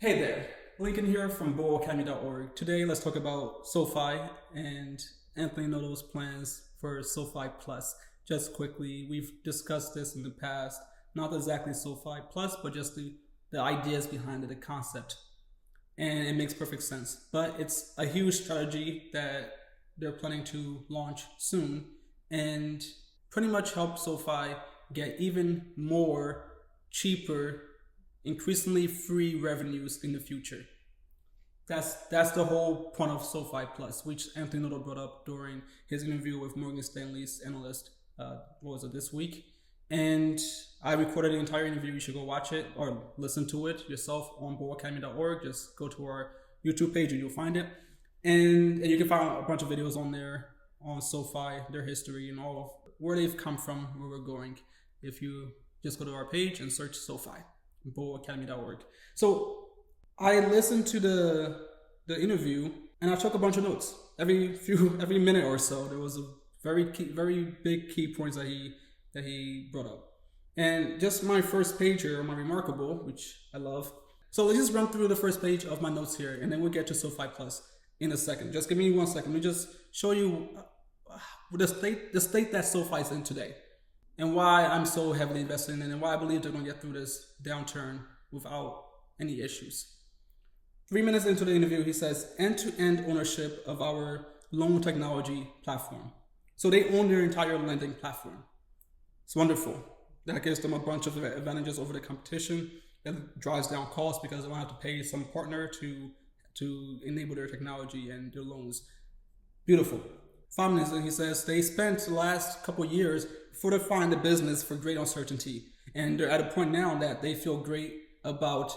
Hey there, Lincoln here from bullacademy.org. Today, let's talk about SoFi and Anthony Noto's plans for SoFi Plus. Just quickly, we've discussed this in the past, not exactly SoFi Plus, but just the ideas behind it, the concept. And it makes perfect sense. But it's a huge strategy that they're planning to launch soon and pretty much help SoFi get even more cheaper, increasingly free revenues in the future. That's the whole point of SoFi Plus, which Anthony Noto brought up during his interview with Morgan Stanley's analyst, this week. And I recorded the entire interview. You should go watch it or listen to it yourself on bullacademy.org. Just go to our YouTube page and you'll find it. And you can find a bunch of videos on there on SoFi, their history, and all of where they've come from, where we're going. If you just go to our page and search SoFi, bullacademy.org. So I listened to the interview and I took a bunch of notes. Every minute or so, there was a very big key points that he brought up. And just my first page here, my remarkable, which I love. So let's just run through the first page of my notes here, and then we'll get to SoFi Plus in a second. Just give me 1 second. Let me just show you the state that SoFi is in today, and why I'm so heavily invested in it, and why I believe they're going to get through this downturn without any issues. 3 minutes into the interview, he says, end-to-end ownership of our loan technology platform. So they own their entire lending platform. It's wonderful. That gives them a bunch of advantages over the competition. It drives down costs because they don't have to pay some partner to enable their technology and their loans. Beautiful. 5 minutes, and he says they spent the last couple of years fortifying the business for great uncertainty, and they're at a point now that they feel great about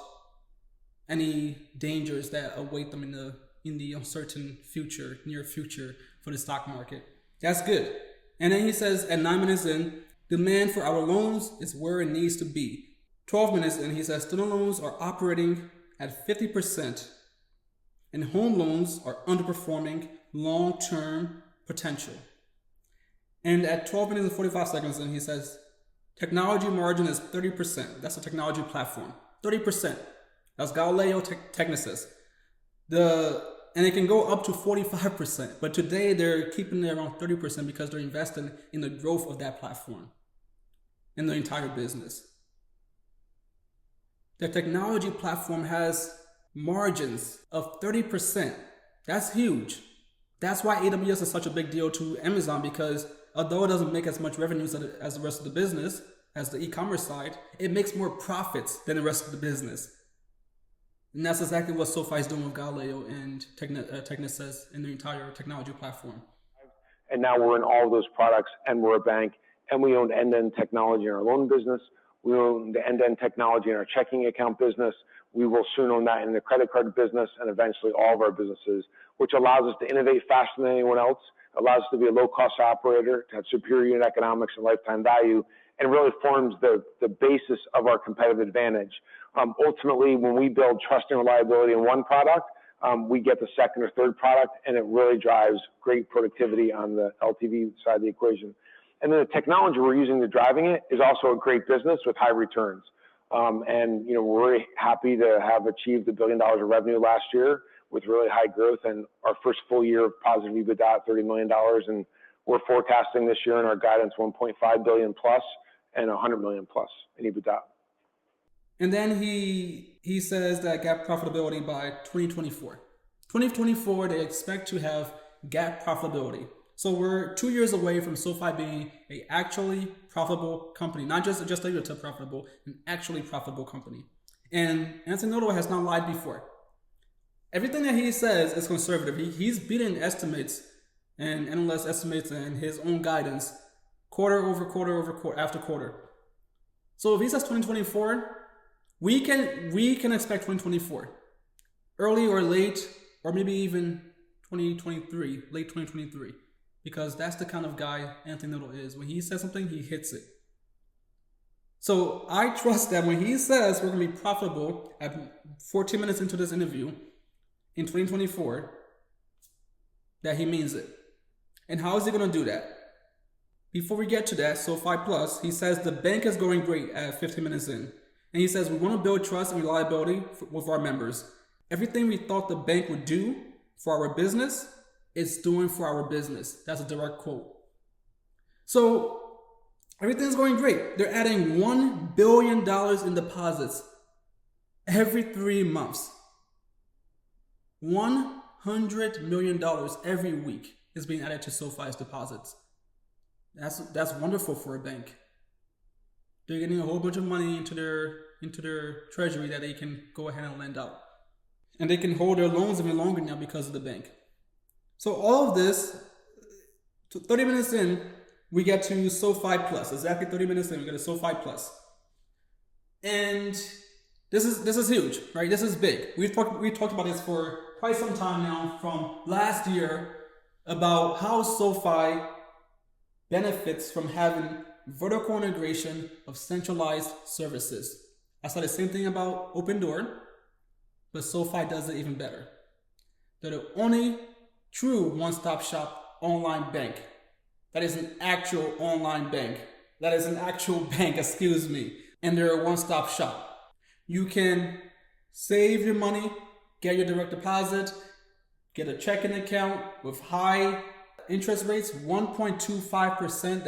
any dangers that await them in the uncertain future, near future for the stock market. That's good. And then he says at 9 minutes in, demand for our loans is where it needs to be. 12 minutes in, he says student loans are operating at 50%, and home loans are underperforming long-term potential. And at 12 minutes and 45 seconds, and he says, technology margin is 30%. That's a technology platform. 30%. That's Galileo Technisys. And it can go up to 45%. But today they're keeping it around 30% because they're investing in the growth of that platform and the entire business. The technology platform has margins of 30%. That's huge. That's why AWS is such a big deal to Amazon, because although it doesn't make as much revenues as the rest of the business, as the e-commerce side, it makes more profits than the rest of the business. And that's exactly what SoFi is doing with Galileo and Technisys in the entire technology platform. And now we're in all of those products, and we're a bank, and we own end-to-end technology in our loan business. We own the end-to-end technology in our checking account business. We will soon own that in the credit card business, and eventually all of our businesses, which allows us to innovate faster than anyone else, allows us to be a low-cost operator, to have superior unit economics and lifetime value, and really forms the basis of our competitive advantage. Ultimately, when we build trust and reliability in one product, we get the second or third product, and it really drives great productivity on the LTV side of the equation. And then the technology we're using to driving it is also a great business with high returns. And we're really happy to have achieved $1 billion of revenue last year with really high growth, and our first full year of positive EBITDA at $30 million. And we're forecasting this year in our guidance $1.5 billion plus and $100 million plus in EBITDA. And then he says that GAAP profitability by 2024. 2024, they expect to have GAAP profitability. So we're 2 years away from SoFi being an actually profitable company, not just EBITDA profitable, an actually profitable company. And Anthony Noto has not lied before. Everything that he says is conservative. He's beaten estimates and analyst estimates and his own guidance quarter over quarter after quarter. So if he says 2024, we can expect 2024, early or late, or maybe even 2023, late 2023, because that's the kind of guy Anthony Noto is. When he says something, he hits it. So I trust that when he says we're going to be profitable at 14 minutes into this interview in 2024, that he means it. And how is he going to do that? Before we get to that, SoFi Plus, he says the bank is going great at 15 minutes in. And he says, we want to build trust and reliability with our members. Everything we thought the bank would do for our business, it's doing for our business. That's a direct quote. So everything's going great. They're adding $1 billion in deposits every 3 months. $100 million every week is being added to SoFi's deposits. That's wonderful for a bank. They're getting a whole bunch of money into their treasury that they can go ahead and lend out. And they can hold their loans even longer now because of the bank. So all of this, 30 minutes in, we get to SoFi Plus. Exactly 30 minutes in, we get to SoFi Plus. And this is huge, right? This is big. We talked about this for quite some time now, from last year, about how SoFi benefits from having vertical integration of centralized services. I said the same thing about Open Door, but SoFi does it even better. They're the only true one-stop shop online bank. That is an actual online bank. That is an actual bank, excuse me. And they're a one-stop shop. You can save your money, get your direct deposit, get a checking account with high interest rates, 1.25%.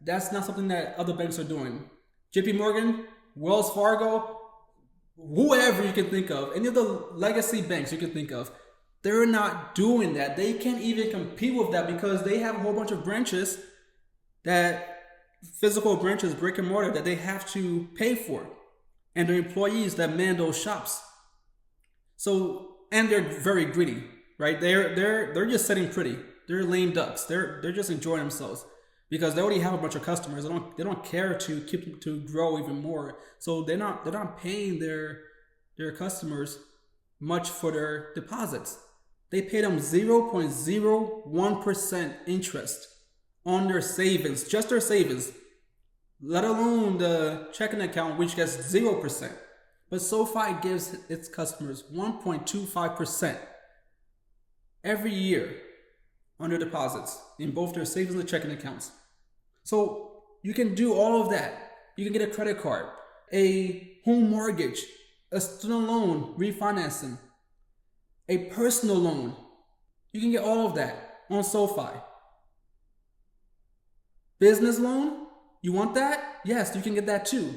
That's not something that other banks are doing. JP Morgan, Wells Fargo, whoever you can think of, any of the legacy banks you can think of, they're not doing that. They can't even compete with that because they have a whole bunch of branches, physical branches, brick and mortar, that they have to pay for, and their employees that man those shops. So, and they're very greedy, right? They're just sitting pretty. They're lame ducks. They're just enjoying themselves because they already have a bunch of customers. They don't care to grow even more. So they're not paying their customers much for their deposits. They pay them 0.01% interest on their savings, just their savings, let alone the checking account, which gets 0%. But SoFi gives its customers 1.25% every year on their deposits in both their savings and checking accounts. So you can do all of that. You can get a credit card, a home mortgage, a student loan refinancing, a personal loan. You can get all of that on SoFi. Business loan, you want that? Yes, you can get that too.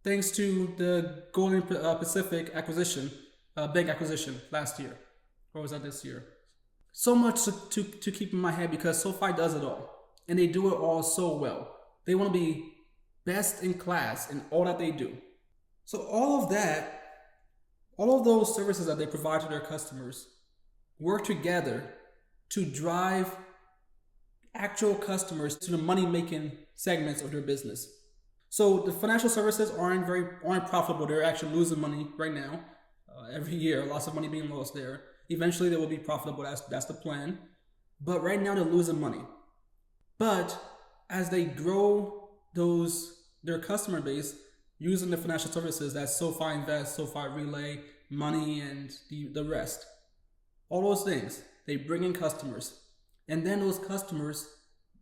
Thanks to the Golden Pacific bank acquisition last year. Or was that this year? So much to keep in my head because SoFi does it all. And they do it all so well. They want to be best in class in all that they do. So all of those services that they provide to their customers work together to drive actual customers to the money-making segments of their business. So the financial services aren't profitable. They're actually losing money right now. Every year, lots of money being lost there. Eventually, they will be profitable. That's the plan. But right now, they're losing money. But as they grow their customer base using the financial services, that's SoFi Invest, SoFi Relay, Money, and the rest, all those things, they bring in customers. And then those customers,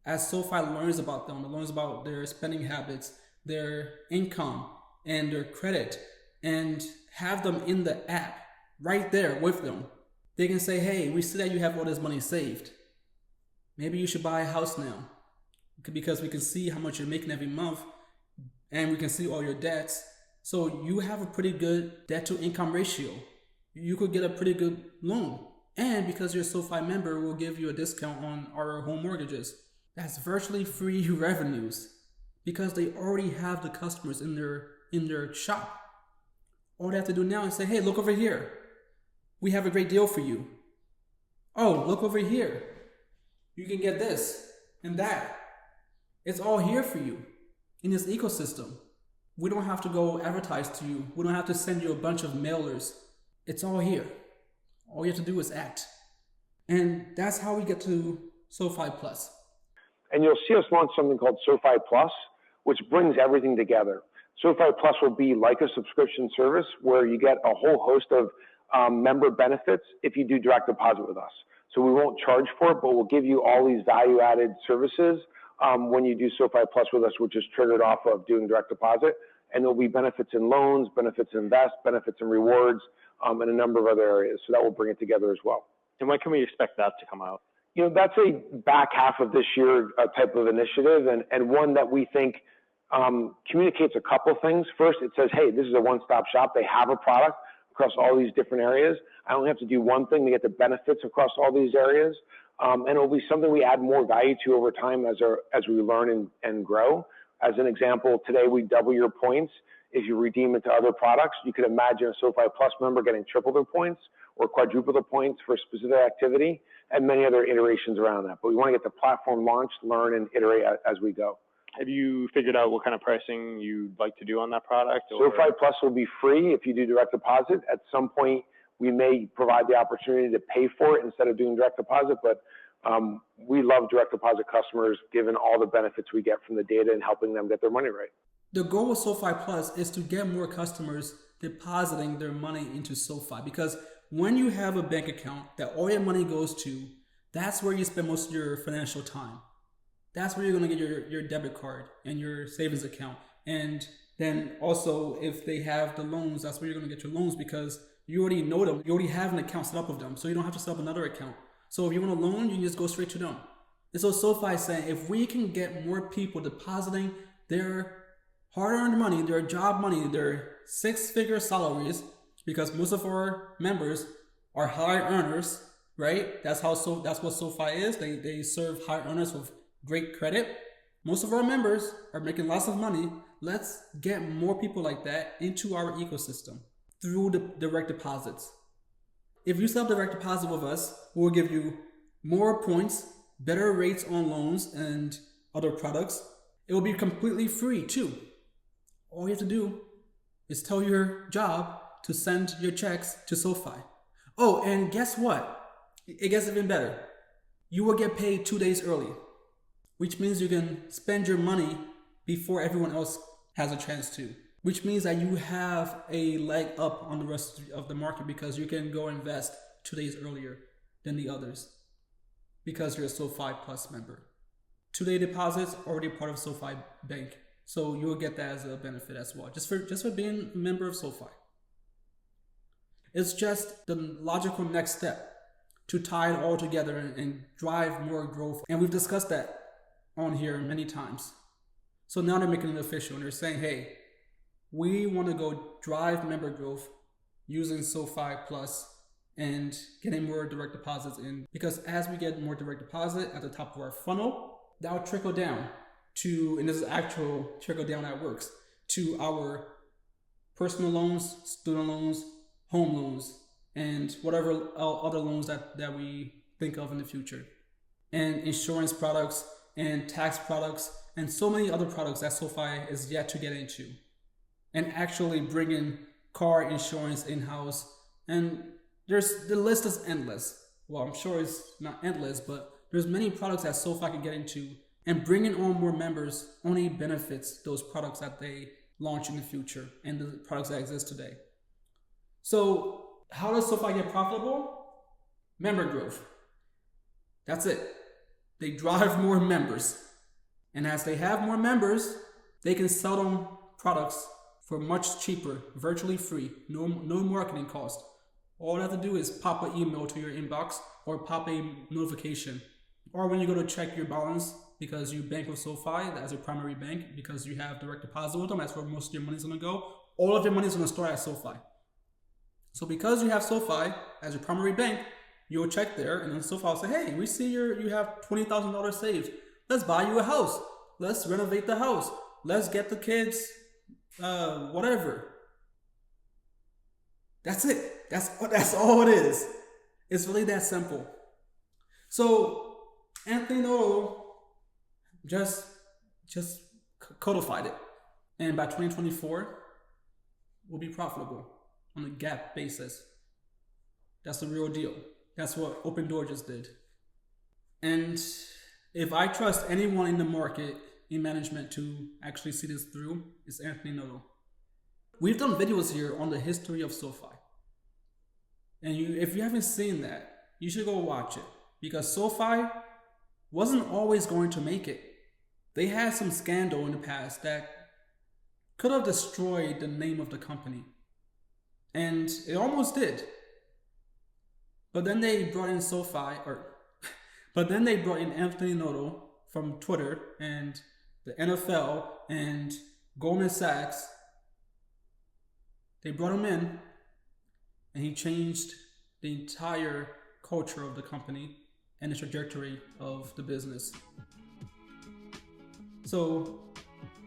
as SoFi learns about them, it learns about their spending habits, their income, and their credit, and have them in the app right there with them. They can say, hey, we see that you have all this money saved. Maybe you should buy a house now because we can see how much you're making every month and we can see all your debts. So you have a pretty good debt to income ratio. You could get a pretty good loan. And because you're a SoFi member, we'll give you a discount on our home mortgages. That's virtually free revenues because they already have the customers in their shop. All they have to do now is say, hey, look over here. We have a great deal for you. Oh, look over here. You can get this and that. It's all here for you in this ecosystem. We don't have to go advertise to you. We don't have to send you a bunch of mailers. It's all here. All you have to do is act. And that's how we get to SoFi Plus. And you'll see us launch something called SoFi Plus, which brings everything together. SoFi Plus will be like a subscription service where you get a whole host of member benefits if you do direct deposit with us. So we won't charge for it, but we'll give you all these value-added services when you do SoFi Plus with us, which is triggered off of doing direct deposit. and there'll be benefits in loans, benefits in invest, benefits in rewards, and a number of other areas. So that will bring it together as well. And when can we expect that to come out? That's a back half of this year type of initiative, and one that we think communicates a couple things. First, it says, hey, this is a one-stop shop. They have a product across all these different areas. I only have to do one thing to get the benefits across all these areas. And it'll be something we add more value to over time as we learn and grow. As an example, today we double your points if you redeem into other products. You could imagine a SoFi Plus member getting triple their points or quadruple the points for a specific activity, and many other iterations around that. But we want to get the platform launched, learn, and iterate as we go. Have you figured out what kind of pricing you'd like to do on that product? SoFi Plus will be free if you do direct deposit. At some point, we may provide the opportunity to pay for it instead of doing direct deposit, but we love direct deposit customers given all the benefits we get from the data and helping them get their money right. The goal with SoFi Plus is to get more customers depositing their money into SoFi, because when you have a bank account that all your money goes to, that's where you spend most of your financial time. That's where you're going to get your debit card and your savings account. And then also if they have the loans, that's where you're going to get your loans, because you already know them. You already have an account set up with them. So you don't have to set up another account. So if you want a loan, you can just go straight to them. And so SoFi is saying, if we can get more people depositing their hard-earned money, their job money, their six-figure salaries, because most of our members are high earners, right? That's what SoFi is. They serve high earners with great credit. Most of our members are making lots of money. Let's get more people like that into our ecosystem through the direct deposits. If you set up direct deposit with us, we'll give you more points, better rates on loans and other products. It will be completely free too. All you have to do is tell your job to send your checks to SoFi. Oh, and guess what? It gets even better. You will get paid 2 days early, which means you can spend your money before everyone else has a chance to, which means that you have a leg up on the rest of the market, because you can go invest 2 days earlier than the others because you're a SoFi Plus member. 2-day deposits already part of SoFi Bank, so you'll get that as a benefit as well, just for being a member of SoFi. It's just the logical next step to tie it all together and drive more growth. And we've discussed that on here many times. So now they're making it official and they're saying, hey, we want to go drive member growth using SoFi Plus and getting more direct deposits in. Because as we get more direct deposit at the top of our funnel, that will trickle down to, and this is actual trickle down that works, to our personal loans, student loans, home loans, and whatever other loans that we think of in the future. And insurance products and tax products and so many other products that SoFi is yet to get into. And actually bringing car insurance in-house. And the list is endless. Well, I'm sure it's not endless, but there's many products that SoFi can get into. And bringing on more members only benefits those products that they launch in the future and the products that exist today. So how does SoFi get profitable? Member growth. That's it. They drive more members. And as they have more members, they can sell them products for much cheaper, virtually free, no marketing cost. All you have to do is pop an email to your inbox or pop a notification. Or when you go to check your balance, because you bank with SoFi as your primary bank, because you have direct deposit with them, that's where most of your money is going to go. All of your money is going to start at SoFi. So because you have SoFi as your primary bank, you'll check there and then SoFi will say, hey, we see you have $20,000 saved. Let's buy you a house. Let's renovate the house. Let's get the kids, whatever. That's it. That's all it is. It's really that simple. So Anthony Noto just codified it. And by 2024, we'll be profitable on a GAAP basis. That's the real deal. That's what Open Door just did. And if I trust anyone in the market, in management, to actually see this through, it's Anthony Noto. We've done videos here on the history of SoFi. And if you haven't seen that, you should go watch it. Because SoFi wasn't always going to make it. They had some scandal in the past that could have destroyed the name of the company. And it almost did. But then they brought in Anthony Noto from Twitter and the NFL and Goldman Sachs. They brought him in, and he changed the entire culture of the company and the trajectory of the business. So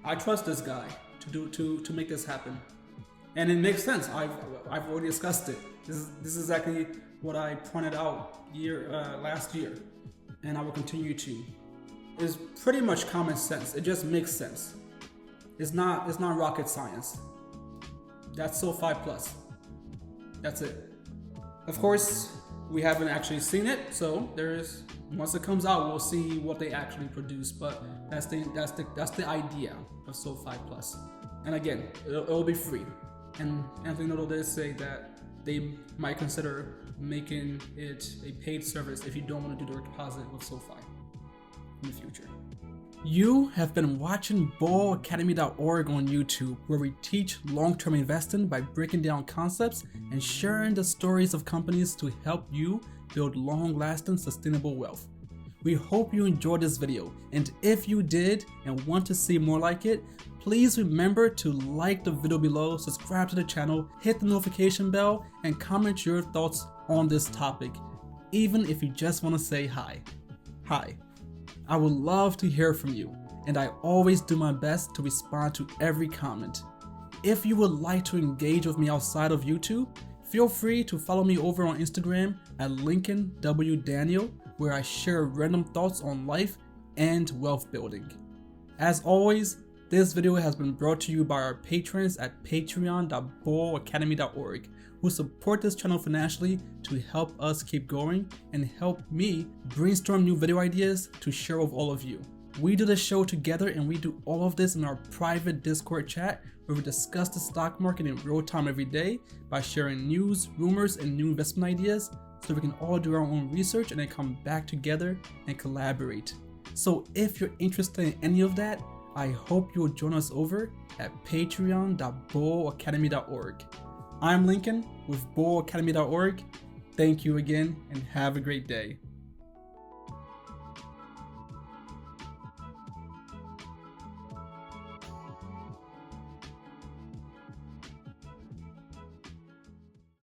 I trust this guy to make this happen, and it makes sense. I've already discussed it. This is exactly what I pointed out last year, and I will continue to. It's pretty much common sense. It just makes sense. It's not rocket science. That's SoFi Plus. That's it. Of course, we haven't actually seen it, so once it comes out, we'll see what they actually produce. But that's the idea of SoFi Plus. And again, it'll be free. And Anthony Noto did say that they might consider making it a paid service if you don't want to do the deposit with SoFi in the future. You have been watching bullacademy.org on YouTube, where we teach long-term investing by breaking down concepts and sharing the stories of companies to help you build long-lasting sustainable wealth. We hope you enjoyed this video, and if you did and want to see more like it, please remember to like the video below, subscribe to the channel, hit the notification bell, and comment your thoughts on this topic, even if you just want to say hi. Hi. I would love to hear from you, and I always do my best to respond to every comment. If you would like to engage with me outside of YouTube, feel free to follow me over on Instagram at Lincoln W. Daniel, where I share random thoughts on life and wealth building. As always, this video has been brought to you by our patrons at patreon.bullacademy.org, who support this channel financially to help us keep going and help me brainstorm new video ideas to share with all of you. We do the show together, and we do all of this in our private Discord chat, where we discuss the stock market in real time every day by sharing news, rumors, and new investment ideas, so we can all do our own research and then come back together and collaborate. So if you're interested in any of that, I hope you'll join us over at patreon.bullacademy.org. I'm Lincoln with bullacademy.org. Thank you again, and have a great day.